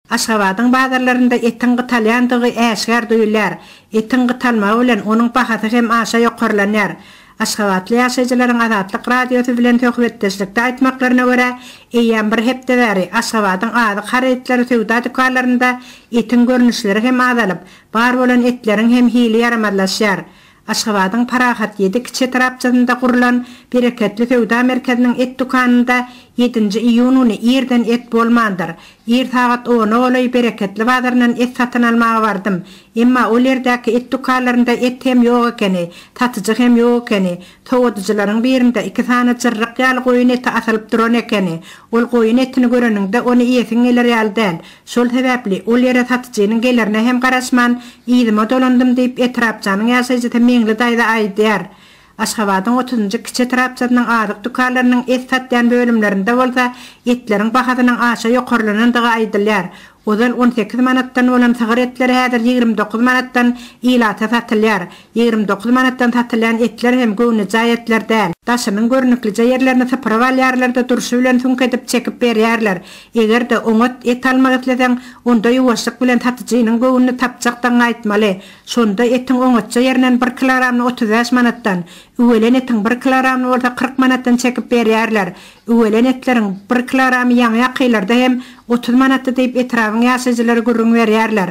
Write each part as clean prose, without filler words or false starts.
Aşgabatın bazarlarında etin gıtalyandığı äşgär duyular. Etin gıtalmağı bilen onun bahatı hem aşa yoqarlanýar. Aşgabatly ýaşaýjylaryň Azatlyk radiosu bilen töhbetdeşlikde aýtmaklaryna görä, eýýän bir hepde bäri Aşgabatyň ady haretlary sowda dükanlarynda etin görnüşleri hem azalyp, bar bolan etleriň hem hili ýaramadlaşýar. Aşgabatyň Parahat 7 kiçi tarapçasynda kurulan Bereketli Sowda merkeziniň et dukanynda 7-nji iýuny ýerden et bolmandyr. Ýer sagat 10 olay Bereketli bazaryndan et satyn almaga bardym. Emma o ýerdäki et dukanlarynda et hem ýok ekeni, tatyjy hem ýok ekeni, towudyjylaryň birinde 2 sany çyrryk ýaly goýun eti asylyp duran ekeni. Ol goýun etini göreninde ony ýesin geler ýaldan. Şol sebäpli ol ýere satyjynyň gelerine hem garaşman, ýydyma dolandym diýip etrapçanyň ýaşaýjy meňli daýda aýdýar. Aşgabatyň 30-njy kiçi tarapçasynyň adyk dukanlarynyň et satýan bölümlerinde bolsa, etleriň bahasynyň aşa ýokarlanandygy aýdylýar. Ozal 18 manatdan bolan sigaretleri häzir 29 manatdan ilata satylýar. 29 manatdan satylýan etler hem göwnüjä etler däl. Daşynyň görnüklice ýerlerini sypyryp alýarlarda durşy bilen sunk edip çekip berýärler. Egerde oňat et almak isleseň, onda ýuwaşlyk bilen satyjynyň göwnüni tapjakdan aýtmaly. Şonda etiň oňatça ýerinden 1 kilogramny 35 manatdan, üwelen etiň 1 kilogramny bolsa 40 manatdan çekip berýärler. Üwelen etleriň 1 kilogramy ýaňy ýakylarda hem 30 manatda diýip etrabyň ýaşaýjylary gürrüň berýärler.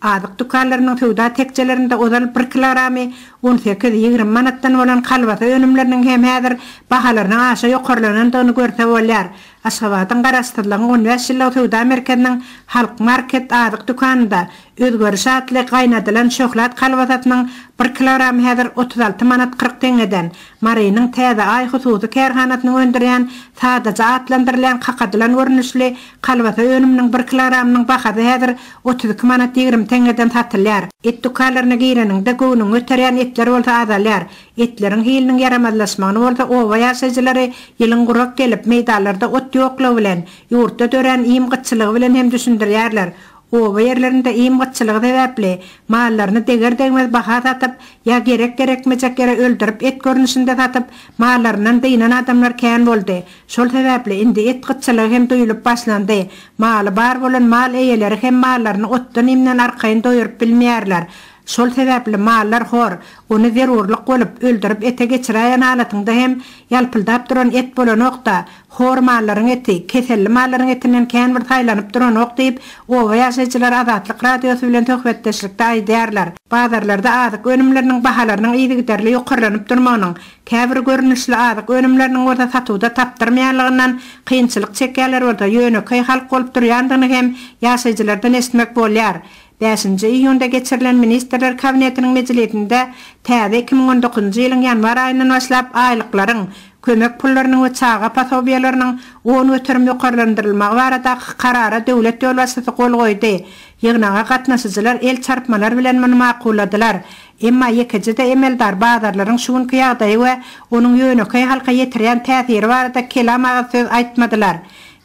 Adyk dukanlarynyň sowda tekçelerinde ozal 1 kilogramy 18-20 manatdan bolan kalbasa önümleriniň hem häzir bahalarynyň aşa ýokarlanandygyny görse bolýar. Aşgabatyň garaşdyrylgan 15 ýyllyk sowda merkeziniň Halk Market adyk dukanynda özgörüş atly gaýnadylan şoklat kalbasasynyň 1 kilogramy häzir 36 manat 40 teňeden, Marynyň täze ay hususy kärhanasyny öndirýän sadaja atlandyrılan kakadylan görnüşli kalbasa önümniň 1 kilogramynyň bahasy häzir 32 manat 20 teňeden satylýar. Et dukanlaryna gireninde göwnüň öterýän etler bolsa azalýar. Etleriň hiliniň ýaramadlaşmagyny bolsa owa ýaşaýjylary ýylyň gurak gelip meýdanlarda ot ýoklaw bilen, ýurtda dören iýimgyçylygy bilen hem düşündirýärler. Owa ýerlerinde iýimgyçylygy sebäpli mallaryny deger degmez baha satyp, ýa gerekmejek ýere öldürip et görnüşinde satyp, mallaryndan dynan adamlar kän boldy. Şol sebäpli indi et gyçylygy hem duýulyp başlandy. Maly bar bolan mal eýeleri hem mallaryny otdan imnen arkaýyn doýuryp bilmeýärler. Şol sebäpli mallar hor, ony zerurlyk bolup öldürip ete geçirýän halatynda hem ýalpyldap duran et bolanokda hor mallaryň eti, keselli mallaryň etinden kän bir taýlanyp duranok diýip owa ýaşaýjylar Azatlyk radiosu bilen töhbetdeşlikde aýdýarlar. Bazarlarda adyk önümleriniň bahalarynyň ýygyderli ýokarlanyp durmagynyň, käbir görnüşli adyk önümleriniň orta satywda tapdyrmaýanlygyndan kynçylyk çekýärler bolsa ýöneköý halk bolup durýandygyny hem ýaşaýjylardan esmek bolýar. 5-nji iýunda geçirilen Ministerler Kabinetiniň mejlisinde täze 2019-njy ýylyň ýanwar aýyndan başlap aýlyklaryň, kömek pullarynyň we çaga pasobiýalarynyň 10 öterim ýokarlandyrylmagy barada karara döwlet ýolbaşçysy gol goýdy. Ýygnaga gatnaşyjylar el çarpmalar bilen muny makulladylar. Emma ýekejide emeldar bazarlaryň şuňky ýagdaýy we onuň ýöneköý halka ýetirýän täsiri barada kelam söz aýtmadylar.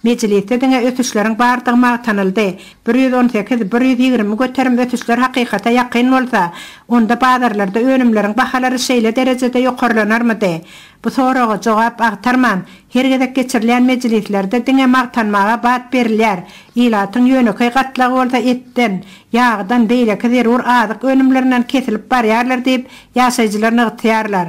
Meclisde diňe ötüşleriň bardygy magtanyldy. 118-120 göterim ötüşler hakykata ýakyn bolsa, onda bazarlarda önümleriň bahalary şeýle derejede ýokarlanarmydy? Bu soraga jogap agtarman. Her gedek geçirilen meclislerde diňe magtanmaga bat berilýär. Ilatyň ýöneköý gatlagy bolsa etten, ýagdan diýleki zerur adyk önümlerinden kesilip barýarlar diýip ýaşaýjylar nygtyýarlar.